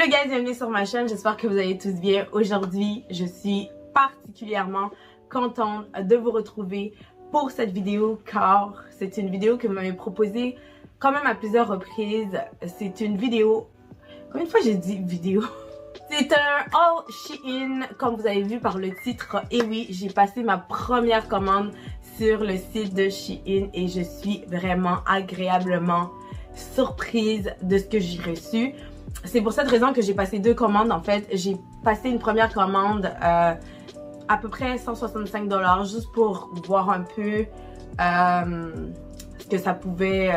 Hello guys, bienvenue sur ma chaîne, j'espère que vous allez tous bien. Aujourd'hui, je suis particulièrement contente de vous retrouver pour cette vidéo car c'est une vidéo que vous m'avez proposée quand même à plusieurs reprises. C'est une vidéo, combien de fois j'ai dit vidéo? C'est un haul Shein comme vous avez vu par le titre. Et oui, j'ai passé ma première commande sur le site de Shein et je suis vraiment agréablement surprise de ce que j'ai reçu. C'est pour cette raison que j'ai passé deux commandes. En fait, j'ai passé une première commande à peu près 165 $ juste pour voir un peu ce que ça pouvait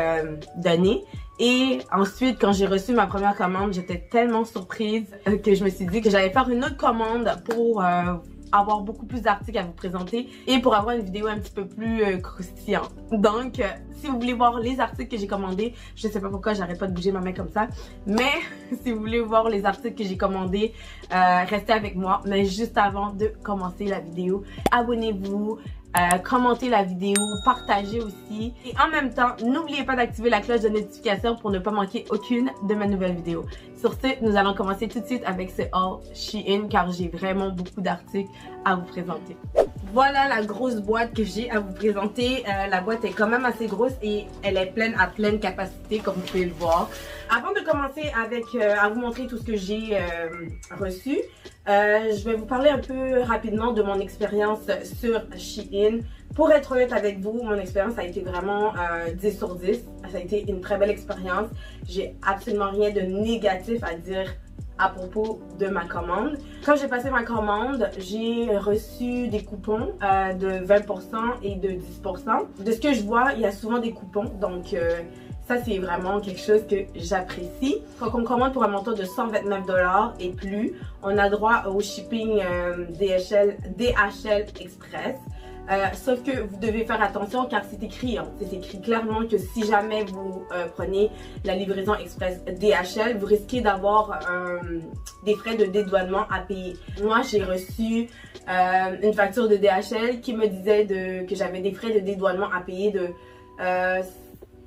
donner. Et ensuite, quand j'ai reçu ma première commande, j'étais tellement surprise que je me suis dit que j'allais faire une autre commande pour avoir beaucoup plus d'articles à vous présenter et pour avoir une vidéo un petit peu plus croustillante. Donc, si vous voulez voir les articles que j'ai commandés, je sais pas pourquoi j'arrête pas de bouger ma main comme ça, mais si vous voulez voir les articles que j'ai commandés, restez avec moi. Mais juste avant de commencer la vidéo, abonnez-vous, commentez la vidéo, partagez aussi. Et en même temps, n'oubliez pas d'activer la cloche de notification pour ne pas manquer aucune de mes nouvelles vidéos. Sur ce, nous allons commencer tout de suite avec ce haul Shein car j'ai vraiment beaucoup d'articles à vous présenter. Voilà la grosse boîte que j'ai à vous présenter. La boîte est quand même assez grosse et elle est pleine à pleine capacité comme vous pouvez le voir. Avant de commencer avec à vous montrer tout ce que j'ai reçu, je vais vous parler un peu rapidement de mon expérience sur Shein. Pour être honnête avec vous, mon expérience a été vraiment 10 sur 10. Ça a été une très belle expérience. J'ai absolument rien de négatif à dire à propos de ma commande. Quand j'ai passé ma commande, j'ai reçu des coupons de 20% et de 10%. De ce que je vois, il y a souvent des coupons, donc ça c'est vraiment quelque chose que j'apprécie. Quand on commande pour un montant de 129 $ et plus, on a droit au shipping DHL Express. Sauf que vous devez faire attention car c'est écrit clairement que si jamais vous prenez la livraison express DHL, vous risquez d'avoir des frais de dédouanement à payer. Moi j'ai reçu une facture de DHL qui me disait que j'avais des frais de dédouanement à payer de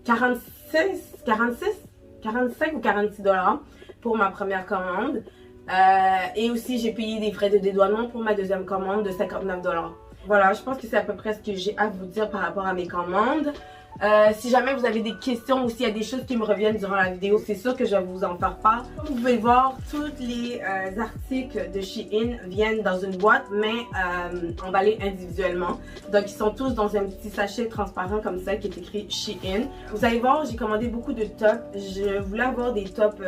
45 ou 46 $ pour ma première commande. Et aussi j'ai payé des frais de dédouanement pour ma deuxième commande de 59 $. Voilà, je pense que c'est à peu près ce que j'ai à vous dire par rapport à mes commandes. Si jamais vous avez des questions ou s'il y a des choses qui me reviennent durant la vidéo, c'est sûr que je vais vous en faire part. Comme vous pouvez le voir, tous les articles de Shein viennent dans une boîte, mais emballés individuellement. Donc, ils sont tous dans un petit sachet transparent comme ça qui est écrit Shein. Vous allez voir, j'ai commandé beaucoup de tops. Je voulais avoir des tops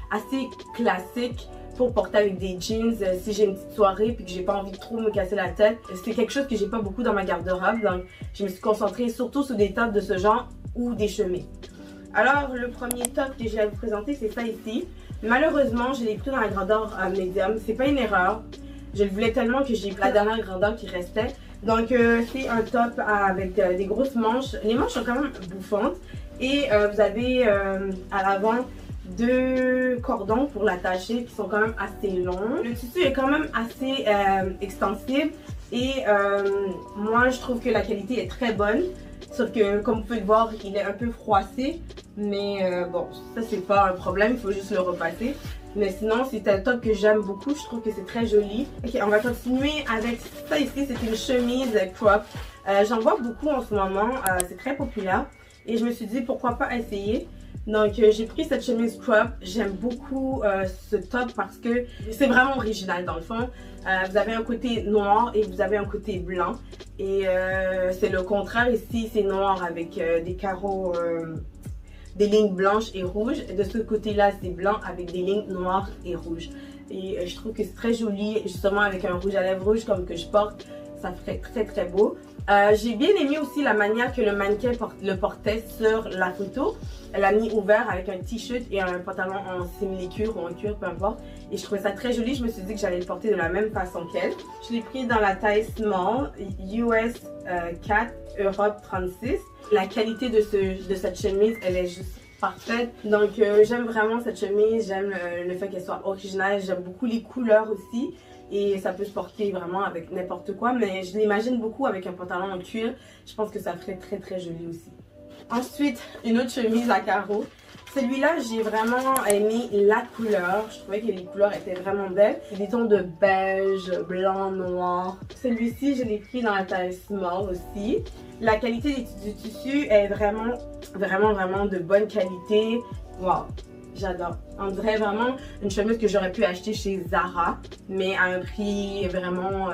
assez classiques pour porter avec des jeans si j'ai une petite soirée puis que j'ai pas envie de trop me casser la tête. C'est quelque chose que j'ai pas beaucoup dans ma garde-robe, donc je me suis concentrée surtout sur des tops de ce genre ou des chemises. Alors le premier top que j'ai à vous présenter, c'est ça ici. Malheureusement, je l'ai pris dans la grandeur médium. C'est pas une erreur. Je le voulais tellement que j'ai pris la dernière grandeur qui restait. Donc c'est un top avec des grosses manches. Les manches sont quand même bouffantes et vous avez à l'avant deux cordons pour l'attacher qui sont quand même assez longs. Le tissu est quand même assez extensible et moi je trouve que la qualité est très bonne. Sauf que comme vous pouvez le voir, il est un peu froissé. Mais bon, ça c'est pas un problème, il faut juste le repasser. Mais sinon c'est un top que j'aime beaucoup, je trouve que c'est très joli. Ok, on va continuer avec ça ici, c'est une chemise crop. J'en vois beaucoup en ce moment, c'est très populaire. Et je me suis dit pourquoi pas essayer. Donc j'ai pris cette chemise crop, j'aime beaucoup ce top parce que c'est vraiment original dans le fond. Vous avez un côté noir et vous avez un côté blanc. Et c'est le contraire ici, c'est noir avec des carreaux, des lignes blanches et rouges. Et de ce côté-là, c'est blanc avec des lignes noires et rouges. Et je trouve que c'est très joli, justement avec un rouge à lèvres rouge comme que je porte. Ça fait très très beau. J'ai bien aimé aussi la manière que le mannequin le portait sur la photo. Elle a mis ouvert avec un t-shirt et un pantalon en simili-cuir ou en cuir, peu importe. Et je trouvais ça très joli. Je me suis dit que j'allais le porter de la même façon qu'elle. Je l'ai pris dans la taille small, US 4, Europe 36. La qualité de cette chemise, elle est juste parfaite. Donc j'aime vraiment cette chemise. J'aime le fait qu'elle soit originale. J'aime beaucoup les couleurs aussi. Et ça peut se porter vraiment avec n'importe quoi. Mais je l'imagine beaucoup avec un pantalon en cuir. Je pense que ça ferait très très joli aussi. Ensuite, une autre chemise à carreaux. Celui-là, j'ai vraiment aimé la couleur. Je trouvais que les couleurs étaient vraiment belles. C'est des tons de beige, blanc, noir. Celui-ci, je l'ai pris dans la taille small aussi. La qualité du tissu est vraiment de bonne qualité. Wow, j'adore. On dirait vraiment une chemise que j'aurais pu acheter chez Zara, mais à un prix vraiment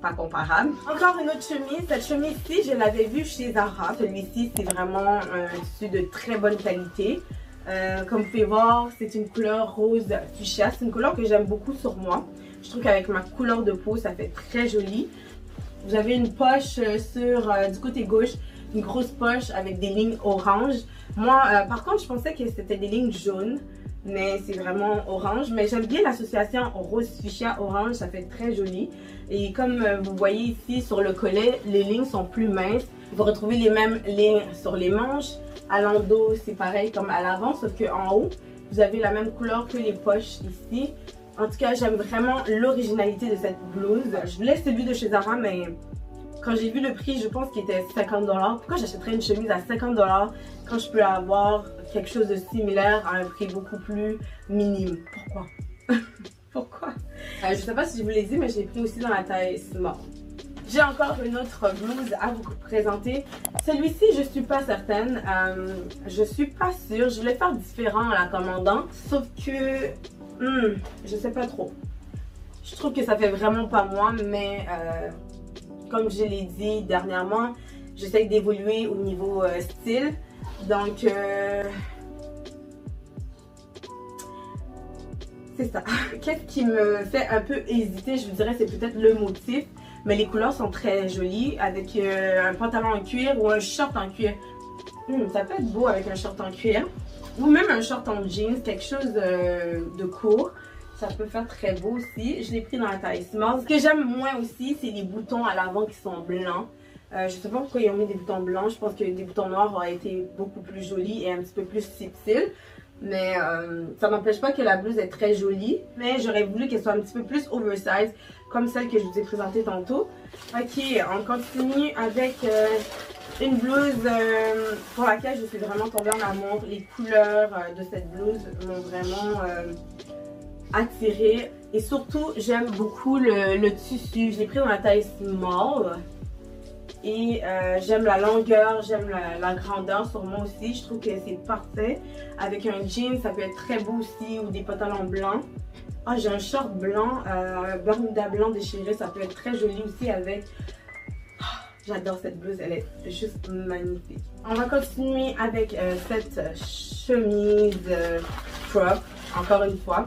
pas comparable. Encore une autre chemise. Cette chemise-ci, je l'avais vue chez Zara. Celui-ci, c'est vraiment un tissu de très bonne qualité. Comme vous pouvez voir, c'est une couleur rose fuchsia. C'est une couleur que j'aime beaucoup sur moi. Je trouve qu'avec ma couleur de peau, ça fait très joli. Vous avez une poche du côté gauche, une grosse poche avec des lignes orange. Moi, par contre, je pensais que c'était des lignes jaunes, mais c'est vraiment orange. Mais j'aime bien l'association rose fuchsia orange, ça fait très joli. Et comme vous voyez ici sur le collet, les lignes sont plus minces. Vous retrouvez les mêmes lignes sur les manches. À l'endos, c'est pareil comme à l'avant, sauf qu'en haut, vous avez la même couleur que les poches ici. En tout cas, j'aime vraiment l'originalité de cette blouse. Je voulais celui de chez Zara, mais quand j'ai vu le prix, je pense qu'il était 50$. Pourquoi j'achèterais une chemise à 50$ quand je peux avoir quelque chose de similaire à un prix beaucoup plus minime? Pourquoi? Pourquoi? Je sais pas si je vous l'ai dit, mais je l'ai pris aussi dans la taille small. J'ai encore une autre blouse à vous présenter. Celui-ci, je suis pas certaine. Je suis pas sûre. Je voulais faire différent en la commandant. Sauf que, je sais pas trop. Je trouve que ça fait vraiment pas moi, mais comme je l'ai dit dernièrement, j'essaie d'évoluer au niveau style. Donc, c'est ça. Qu'est-ce qui me fait un peu hésiter, je vous dirais, c'est peut-être le motif. Mais les couleurs sont très jolies avec un pantalon en cuir ou un short en cuir. Ça peut être beau avec un short en cuir. Ou même un short en jeans, quelque chose de court. Ça peut faire très beau aussi. Je l'ai pris dans la taille small. Ce que j'aime moins aussi, c'est les boutons à l'avant qui sont blancs. Je sais pas pourquoi ils ont mis des boutons blancs. Je pense que des boutons noirs auraient été beaucoup plus jolis et un petit peu plus subtils. Mais ça n'empêche pas que la blouse est très jolie. Mais j'aurais voulu qu'elle soit un petit peu plus oversize, comme celle que je vous ai présentée tantôt. Ok, on continue avec une blouse pour laquelle je suis vraiment tombée en amour. Les couleurs de cette blouse m'ont vraiment attirée. Et surtout, j'aime beaucoup le tissu. Je l'ai pris dans la taille small. Et j'aime la longueur, j'aime la grandeur sur moi aussi. Je trouve que c'est parfait. Avec un jean, ça peut être très beau aussi, ou des pantalons blancs. Ah, j'ai un short blanc, bermuda blanc déchiré, ça peut être très joli aussi avec... J'adore cette blouse, elle est juste magnifique. On va continuer avec cette chemise crop, encore une fois.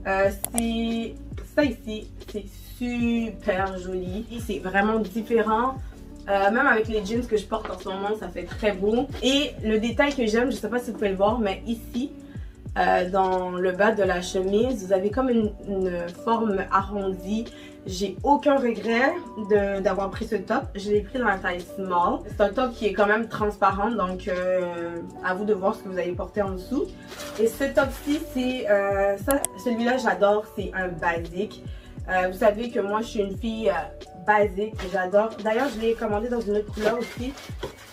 C'est ça ici, c'est super joli. C'est vraiment différent. Même avec les jeans que je porte en ce moment, ça fait très beau. Et le détail que j'aime, je ne sais pas si vous pouvez le voir, mais ici, dans le bas de la chemise, vous avez comme une forme arrondie. J'ai aucun regret d'avoir pris ce top. Je l'ai pris dans la taille small. C'est un top qui est quand même transparent, donc à vous de voir ce que vous allez porter en dessous. Et ce top-ci, c'est celui-là, j'adore, c'est un basique. Vous savez que moi, je suis une fille basique, j'adore. D'ailleurs, je l'ai commandé dans une autre couleur aussi.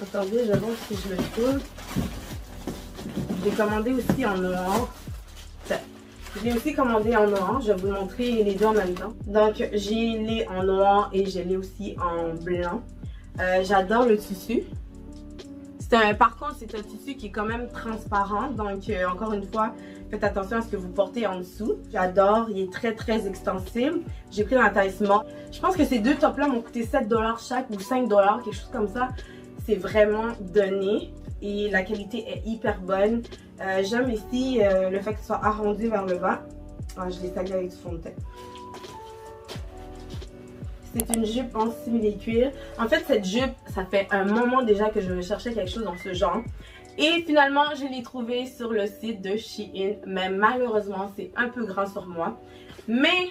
Attendez, je vais voir si je le trouve. Je l'ai commandé aussi en noir. Je l'ai aussi commandé en noir. Je vais vous montrer les deux en même temps. Donc, j'ai les en noir et je l'ai aussi en blanc. J'adore le tissu. Par contre, c'est un tissu qui est quand même transparent. Donc, encore une fois, faites attention à ce que vous portez en dessous. J'adore. Il est très, très extensible. J'ai pris dans la taille small. Je pense que ces deux tops-là m'ont coûté 7$ chaque ou 5$, quelque chose comme ça. C'est vraiment donné. Et la qualité est hyper bonne. J'aime ici le fait que ce soit arrondi vers le bas. Ah, je l'ai tagué avec du fond de teint. C'est une jupe en simili-cuir. En fait, cette jupe, ça fait un moment déjà que je cherchais quelque chose dans ce genre. Et finalement, je l'ai trouvé sur le site de Shein. Mais malheureusement, c'est un peu grand sur moi. Mais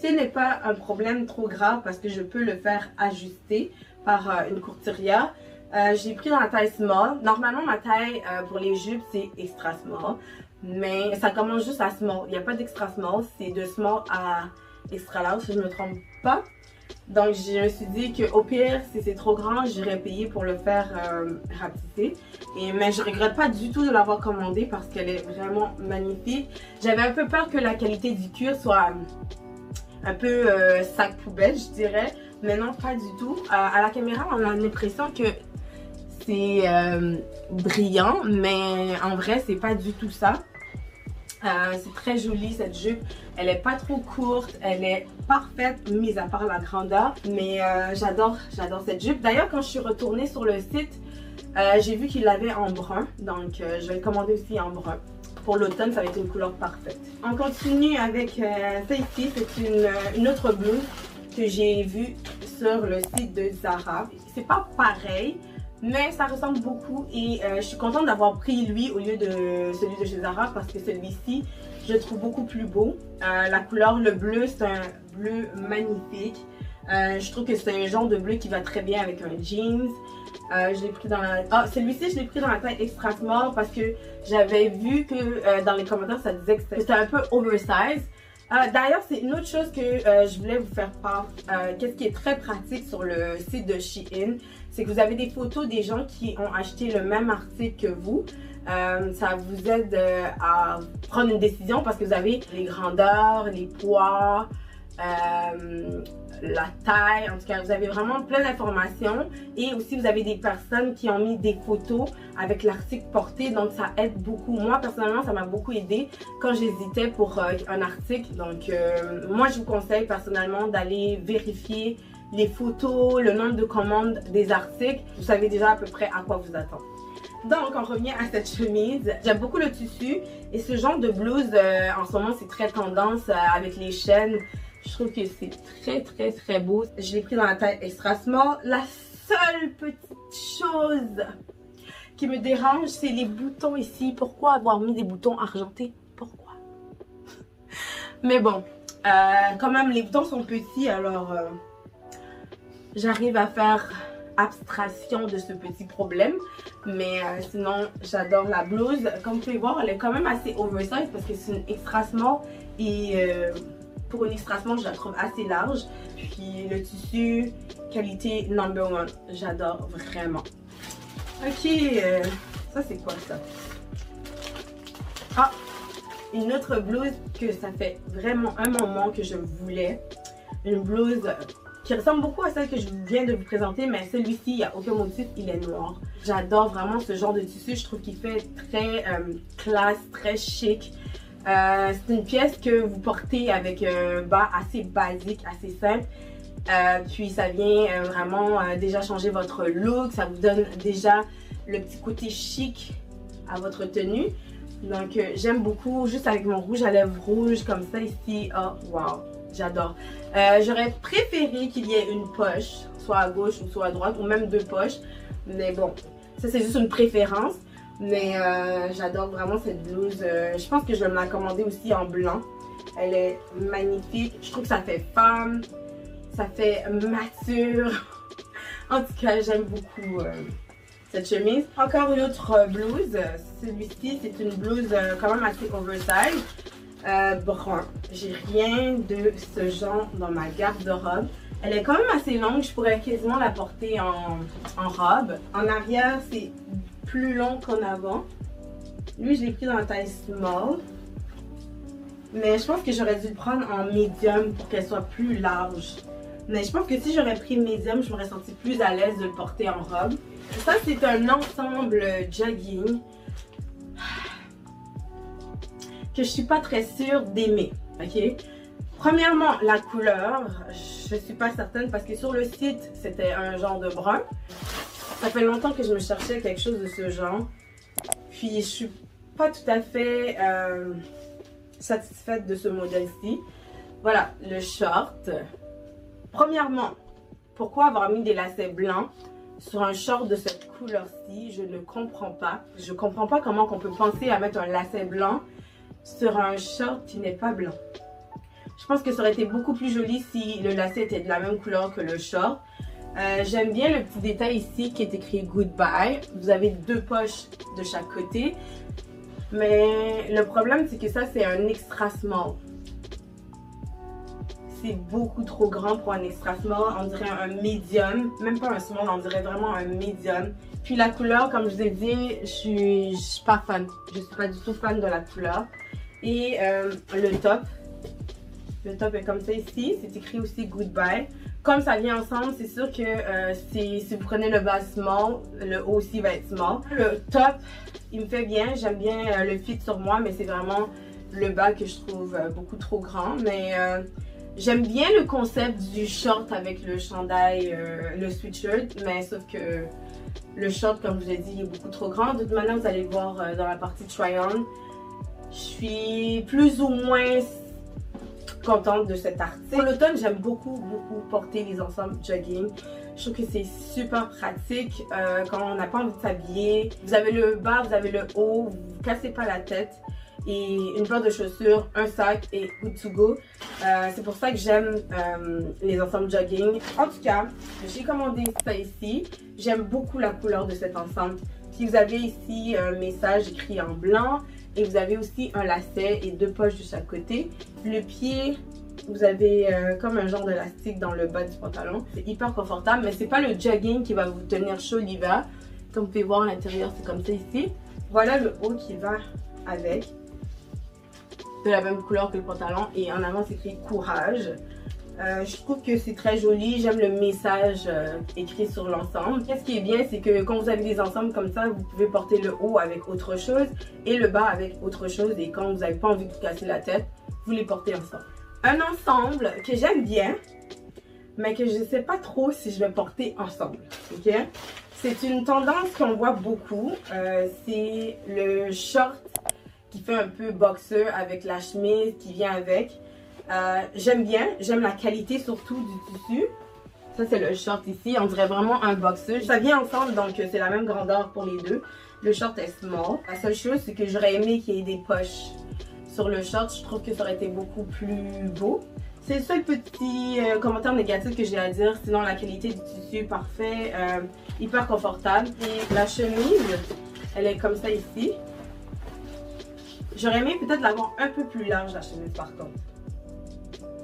ce n'est pas un problème trop grave parce que je peux le faire ajuster par une courtière. J'ai pris dans la taille small. Normalement, ma taille pour les jupes, c'est extra small. Mais ça commence juste à small. Il n'y a pas d'extra small. C'est de small à extra large, si je ne me trompe pas. Donc je me suis dit que au pire, si c'est trop grand, j'irais payer pour le faire rapetisser. Mais je regrette pas du tout de l'avoir commandé parce qu'elle est vraiment magnifique. J'avais un peu peur que la qualité du cuir soit un peu sac poubelle, je dirais. Mais non, pas du tout. À la caméra, on a l'impression que c'est brillant, mais en vrai, c'est pas du tout ça. C'est très joli cette jupe, elle est pas trop courte, elle est parfaite mis à part la grandeur, mais j'adore cette jupe. D'ailleurs quand je suis retournée sur le site, j'ai vu qu'il l'avait en brun, donc je vais le commander aussi en brun. Pour l'automne, ça va être une couleur parfaite. On continue avec ça ici, c'est une autre blouse que j'ai vue sur le site de Zara. C'est pas pareil, mais ça ressemble beaucoup et je suis contente d'avoir pris lui au lieu de celui de chez Zara parce que celui-ci, je le trouve beaucoup plus beau. La couleur, le bleu, c'est un bleu magnifique. Je trouve que c'est un genre de bleu qui va très bien avec un jeans. Je l'ai pris dans la... Ah, celui-ci, je l'ai pris dans la taille extra small parce que j'avais vu que dans les commentaires, ça disait que c'était un peu oversize. D'ailleurs, c'est une autre chose que je voulais vous faire part. Qu'est-ce qui est très pratique sur le site de Shein, c'est que vous avez des photos des gens qui ont acheté le même article que vous. Ça vous aide à prendre une décision parce que vous avez les grandeurs, les poids, la taille, en tout cas vous avez vraiment plein d'informations et aussi vous avez des personnes qui ont mis des photos avec l'article porté, donc ça aide beaucoup. Moi personnellement ça m'a beaucoup aidé quand j'hésitais pour un article, donc moi je vous conseille personnellement d'aller vérifier les photos, le nombre de commandes des articles, vous savez déjà à peu près à quoi vous attendre. Donc on revient à cette chemise, j'aime beaucoup le tissu et ce genre de blouse en ce moment c'est très tendance avec les chaînes. Je trouve que c'est très beau. Je l'ai pris dans la taille extra small. La seule petite chose qui me dérange, c'est les boutons ici. Pourquoi avoir mis des boutons argentés? Pourquoi? Mais bon, quand même les boutons sont petits, alors j'arrive à faire abstraction de ce petit problème. Mais sinon, j'adore la blouse. Comme vous pouvez voir, elle est quand même assez oversize parce que c'est une extra small et... pour une extra small, je la trouve assez large. Puis le tissu, qualité number one. J'adore vraiment. Ok, ça c'est quoi ça? Ah, une autre blouse que ça fait vraiment un moment que je voulais. Une blouse qui ressemble beaucoup à celle que je viens de vous présenter, mais celui-ci, il n'y a aucun motif, il est noir. J'adore vraiment ce genre de tissu. Je trouve qu'il fait très classe, très chic. C'est une pièce que vous portez avec un bas assez basique, assez simple. Puis ça vient vraiment déjà changer votre look. Ça vous donne déjà le petit côté chic à votre tenue. Donc j'aime beaucoup, juste avec mon rouge à lèvres rouge comme ça ici. Oh wow, j'adore. J'aurais préféré qu'il y ait une poche, soit à gauche ou soit à droite, ou même deux poches. Mais bon, ça c'est juste une préférence. Mais j'adore vraiment cette blouse. Je pense que je vais me la commander aussi en blanc. Elle est magnifique. Je trouve que ça fait femme. Ça fait mature. En tout cas, j'aime beaucoup cette chemise. Encore une autre blouse. Celui-ci, c'est une blouse quand même assez oversize. Brun. J'ai rien de ce genre dans ma garde-robe. Elle est quand même assez longue. Je pourrais quasiment la porter en robe. En arrière, c'est plus long qu'en avant. Lui, je l'ai pris dans la taille small. Mais je pense que j'aurais dû le prendre en medium pour qu'elle soit plus large. Mais je pense que si j'aurais pris medium, je m'aurais senti plus à l'aise de le porter en robe. Ça, c'est un ensemble jogging que je suis pas très sûre d'aimer. Ok? Premièrement, la couleur, je suis pas certaine parce que sur le site, c'était un genre de brun. Ça fait longtemps que je me cherchais quelque chose de ce genre. Puis je suis pas tout à fait satisfaite de ce modèle-ci. Voilà, le short. Premièrement, pourquoi avoir mis des lacets blancs sur un short de cette couleur-ci? Je ne comprends pas. Je comprends pas comment on peut penser à mettre un lacet blanc sur un short qui n'est pas blanc. Je pense que ça aurait été beaucoup plus joli si le lacet était de la même couleur que le short. J'aime bien le petit détail ici qui est écrit Goodbye. Vous avez deux poches de chaque côté. Mais le problème, c'est que ça, c'est un extra small. c'est beaucoup trop grand pour un extra small. On dirait un medium, même pas un small, on dirait vraiment un medium. Puis la couleur, comme je vous ai dit, je suis pas fan. Je suis pas du tout fan de la couleur. Et le top est comme ça ici. C'est écrit aussi Goodbye. Comme ça vient ensemble, c'est sûr que si vous prenez le bas small, le haut aussi va être small. Le top, il me fait bien. J'aime bien le fit sur moi, mais c'est vraiment le bas que je trouve beaucoup trop grand. Mais j'aime bien le concept du short avec le chandail, le sweatshirt. Mais sauf que le short, comme je vous ai dit, il est beaucoup trop grand. De toute manière, vous allez le voir dans la partie try-on. Je suis plus ou moins contente de cet article. Pour l'automne, j'aime beaucoup porter les ensembles jogging. Je trouve que c'est super pratique quand on n'a pas envie de s'habiller. Vous avez le bas, vous avez le haut, vous ne cassez pas la tête. Et une paire de chaussures, un sac et good to go. C'est pour ça que j'aime les ensembles jogging. En tout cas, j'ai commandé ça ici. J'aime beaucoup la couleur de cet ensemble. Puis vous avez ici un message écrit en blanc. Et vous avez aussi un lacet et deux poches de chaque côté. Le pied, vous avez comme un genre d'élastique dans le bas du pantalon. C'est hyper confortable, mais c'est pas le jogging qui va vous tenir chaud l'hiver. Comme vous pouvez voir, à l'intérieur, c'est comme ça ici. Voilà le haut qui va avec. De la même couleur que le pantalon. Et en avant, c'est écrit Courage. Je trouve que c'est très joli. J'aime le message écrit sur l'ensemble. Ce qui est bien, c'est que quand vous avez des ensembles comme ça, vous pouvez porter le haut avec autre chose et le bas avec autre chose. Et quand vous n'avez pas envie de vous casser la tête, vous les portez ensemble. Un ensemble que j'aime bien, mais que je ne sais pas trop si je vais porter ensemble. Ok? C'est une tendance qu'on voit beaucoup. C'est le short qui fait un peu boxer avec la chemise qui vient avec. J'aime bien, j'aime la qualité surtout du tissu. Ça c'est le short ici, on dirait vraiment un boxer. Ça vient ensemble donc c'est la même grandeur pour les deux. Le short est small. La seule chose c'est que j'aurais aimé qu'il y ait des poches sur le short. Je trouve que ça aurait été beaucoup plus beau. C'est le seul petit commentaire négatif que j'ai à dire. Sinon la qualité du tissu parfait, hyper confortable. Et la chemise, elle est comme ça ici. J'aurais aimé peut-être l'avoir un peu plus large la chemise par contre.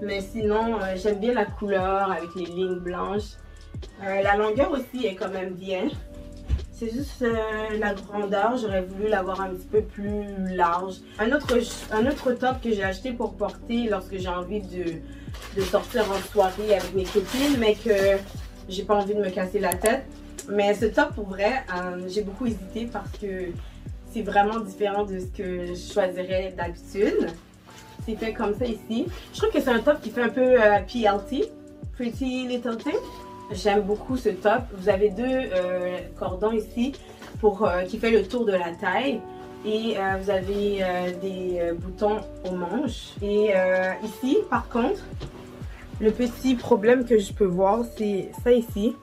Mais sinon, j'aime bien la couleur avec les lignes blanches. La longueur aussi est quand même bien. C'est juste la grandeur, j'aurais voulu l'avoir un petit peu plus large. Un autre top que j'ai acheté pour porter lorsque j'ai envie de sortir en soirée avec mes copines, mais que j'ai pas envie de me casser la tête. Mais ce top, pour vrai, j'ai beaucoup hésité parce que c'est vraiment différent de ce que je choisirais d'habitude. C'est fait comme ça ici. Je trouve que c'est un top qui fait un peu PLT, Pretty Little Thing. J'aime beaucoup ce top. Vous avez deux cordons ici qui fait le tour de la taille. Et vous avez des boutons aux manches. Et ici, par contre, le petit problème que je peux voir, c'est ça ici.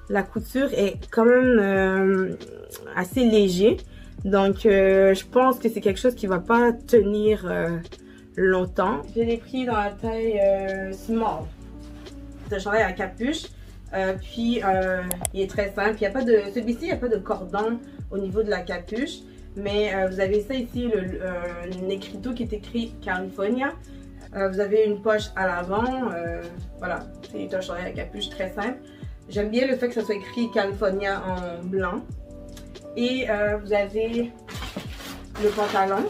La couture est quand même assez léger. Donc, je pense que c'est quelque chose qui va pas tenir longtemps. Je l'ai pris dans la taille small. C'est un chandail à capuche. Puis, il est très simple. Celui-ci, il n'y a pas de cordon au niveau de la capuche. Mais vous avez ça ici, un écriteau qui est écrit California. Vous avez une poche à l'avant. Voilà, c'est un chandail à capuche très simple. J'aime bien le fait que ça soit écrit California en blanc. Et vous avez le pantalon.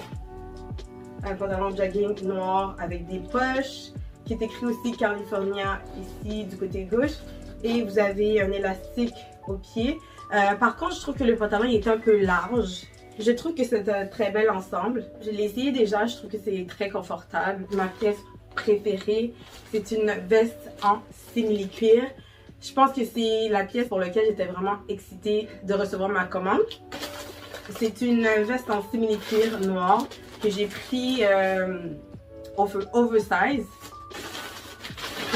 Un pantalon jogging noir avec des poches qui est écrit aussi California ici du côté gauche. Et vous avez un élastique au pied. Par contre, je trouve que le pantalon est un peu large. Je trouve que c'est un très bel ensemble. Je l'ai essayé déjà, je trouve que c'est très confortable. Ma pièce préférée, c'est une veste en simili-cuir. Je pense que c'est la pièce pour laquelle j'étais vraiment excitée de recevoir ma commande. C'est une veste en simili-cuir noir que j'ai pris oversize.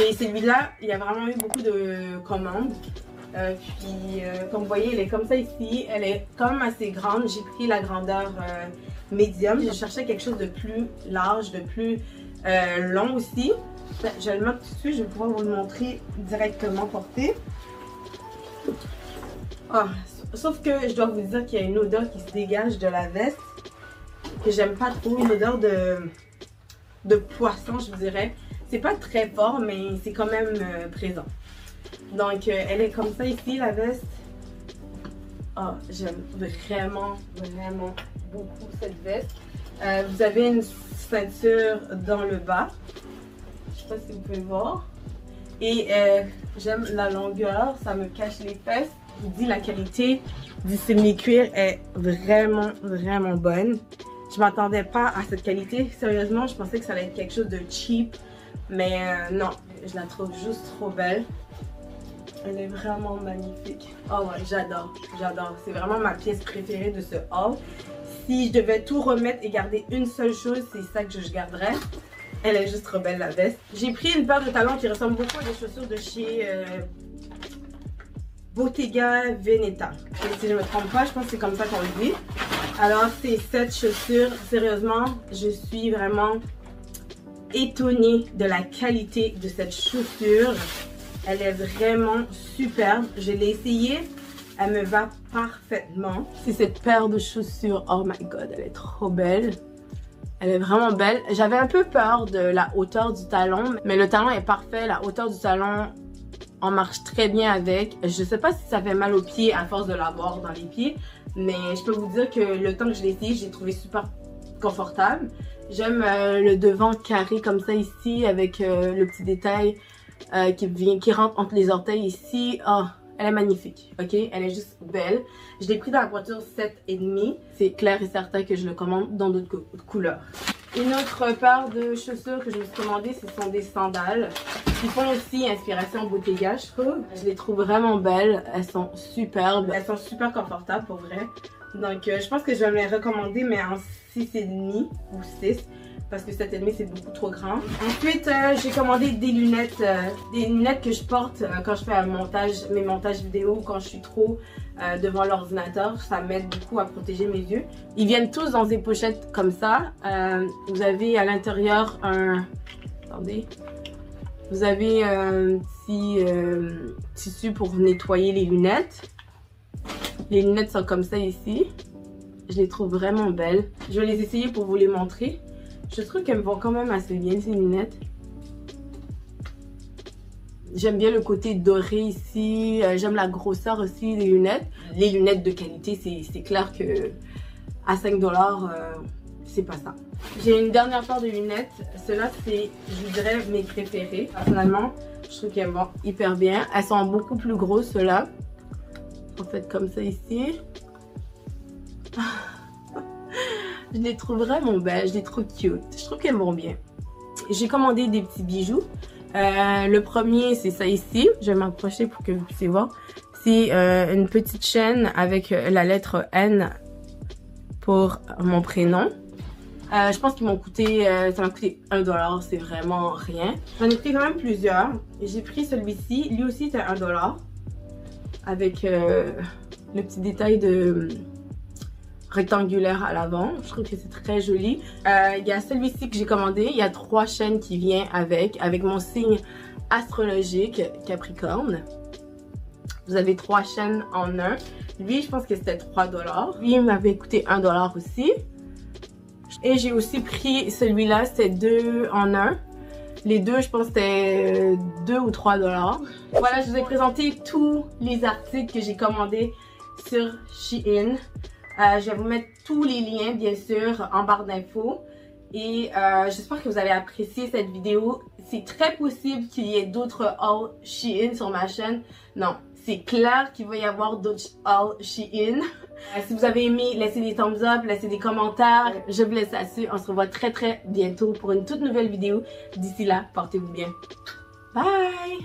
Et celui-là, il y a vraiment eu beaucoup de commandes. Comme vous voyez, elle est comme ça ici. Elle est quand même assez grande. J'ai pris la grandeur médium. Je cherchais quelque chose de plus large, de plus long aussi. Je vais le mettre tout de suite. Je vais pouvoir vous le montrer directement porté. Oh, sauf que je dois vous dire qu'il y a une odeur qui se dégage de la veste que j'aime pas trop. Une odeur de poisson, je vous dirais. C'est pas très fort, mais c'est quand même présent. Donc, elle est comme ça ici, la veste. Oh, j'aime vraiment, vraiment beaucoup cette veste. Vous avez une ceinture dans le bas. Je sais pas si vous pouvez voir. Et j'aime la longueur, ça me cache les fesses. Je vous dis, la qualité du semi-cuir est vraiment, vraiment bonne. Je m'attendais pas à cette qualité. Sérieusement, je pensais que ça allait être quelque chose de cheap. Mais non, je la trouve juste trop belle. Elle est vraiment magnifique. Oh ouais, j'adore, j'adore. C'est vraiment ma pièce préférée de ce haul. Si je devais tout remettre et garder une seule chose, c'est ça que je garderais. Elle est juste trop belle, la veste. J'ai pris une paire de talons qui ressemble beaucoup à des chaussures de chez Bottega Veneta. Et si je ne me trompe pas, je pense que c'est comme ça qu'on le dit. Alors, c'est cette chaussure. Sérieusement, je suis vraiment étonnée de la qualité de cette chaussure. Elle est vraiment superbe. Je l'ai essayée. Elle me va parfaitement. C'est cette paire de chaussures. Oh my god, elle est trop belle. Elle est vraiment belle. J'avais un peu peur de la hauteur du talon, mais le talon est parfait. La hauteur du talon, on marche très bien avec. Je sais pas si ça fait mal aux pieds à force de l'avoir dans les pieds, mais je peux vous dire que le temps que je l'ai essayé, j'ai trouvé super confortable. J'aime le devant carré comme ça ici, avec le petit détail qui rentre entre les orteils ici. Oh, elle est magnifique, ok? Elle est juste belle. Je l'ai pris dans la pointure 7,5. C'est clair et certain que je le commande dans d'autres couleurs. Une autre paire de chaussures que je me suis commandée, ce sont des sandales. Qui font aussi inspiration Bottega, je trouve. Je les trouve vraiment belles. Elles sont superbes. Elles sont super confortables pour vrai. Donc je pense que je vais me les recommander, mais en 6,5 ou 6. Parce que 7,5 c'est beaucoup trop grand. Ensuite, j'ai commandé des lunettes que je porte quand je fais mes montages vidéo, quand je suis trop devant l'ordinateur. Ça m'aide beaucoup à protéger mes yeux. Ils viennent tous dans des pochettes comme ça. Vous avez à l'intérieur un... Attendez. Vous avez un petit tissu pour nettoyer les lunettes. Les lunettes sont comme ça ici. Je les trouve vraiment belles. Je vais les essayer pour vous les montrer. Je trouve qu'elles me vont quand même assez bien, ces lunettes. J'aime bien le côté doré ici. J'aime la grosseur aussi des lunettes. Les lunettes de qualité, c'est clair que à 5 $, c'est pas ça. J'ai une dernière paire de lunettes. Ceux-là, c'est, je dirais, mes préférées. Personnellement, je trouve qu'elles me vont hyper bien. Elles sont beaucoup plus grosses, ceux-là. En fait, comme ça ici. Je les trouve vraiment belles, je les trouve cute. Je trouve qu'elles vont bien. J'ai commandé des petits bijoux. Le premier, c'est ça ici. Je vais m'approcher pour que vous puissiez voir. C'est une petite chaîne avec la lettre N pour mon prénom. Je pense qu'ils m'ont coûté, ça m'a coûté 1 $. C'est vraiment rien. J'en ai pris quand même plusieurs. J'ai pris celui-ci. Lui aussi, c'est 1 $. Avec le petit détail de... rectangulaire à l'avant. Je trouve que c'est très joli. Il y a celui-ci que j'ai commandé. Il y a 3 chaînes qui viennent avec mon signe astrologique Capricorne. Vous avez 3 chaînes en un. Lui, je pense que c'était 3 $. Lui, il m'avait coûté 1 $ aussi. Et j'ai aussi pris celui-là, c'était 2 en 1. Les deux, je pense que c'était 2 ou 3 $. Voilà, je vous ai présenté tous les articles que j'ai commandés sur Shein. Je vais vous mettre tous les liens, bien sûr, en barre d'infos. Et j'espère que vous avez apprécié cette vidéo. C'est très possible qu'il y ait d'autres hauls Shein sur ma chaîne. Non, c'est clair qu'il va y avoir d'autres hauls Shein. Si vous avez aimé, laissez des thumbs up, laissez des commentaires. Je vous laisse là-dessus. On se revoit très très bientôt pour une toute nouvelle vidéo. D'ici là, portez-vous bien. Bye!